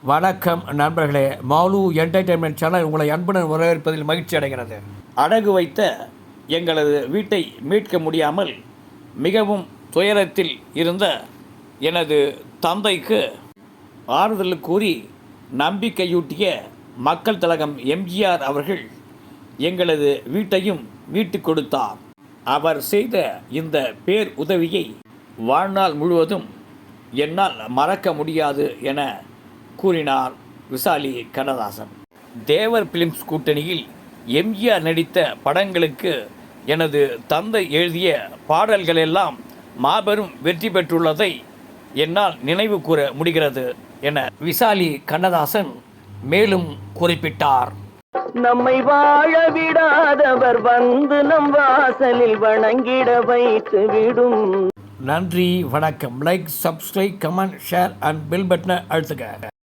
வணக்கம் நண்பர்களே, mall entertainment channel உங்களை அன்புடன் வரவேற்பதில் மகிழ்ச்சி அடைகிறது. அடகு வைத்த எங்களது வீட்டை மீட்க முடியாமல் மிகவும் துயரத்தில் இருந்த எனது தந்தைக்கு ஆறுதல் கூறி நம்பிக்கையூட்டிய மக்கள் திலகம் எம்ஜிஆர் அவர்கள் எங்களது வீட்டையும் மீட்டு கொடுத்தார். அவர் செய்த இந்த பேர் உதவியை வாழ்நாள் முழுவதும் என்னால் மறக்க முடியாது என கூறினார் விசாலி கண்ணதாசன். தேவர் பிலிம்ஸ் கூட்டணியில் எம்ஜிஆர் நடித்த படங்களுக்கு எனது தந்தை எழுதிய பாடல்களெல்லாம் மாபெரும் வெற்றி பெற்றுள்ளதை என்னால் நினைவு கூற முடிகிறது என விசாலி கண்ணதாசன் மேலும் குறிப்பிட்டார். நம்மை வாழ விடாதவர் வந்து நம் வாசலில் வணங்கிட வைத்து விடும். நன்றி, வணக்கம். Like, subscribe, comment, share and bell பட்டனை அழுத்துக.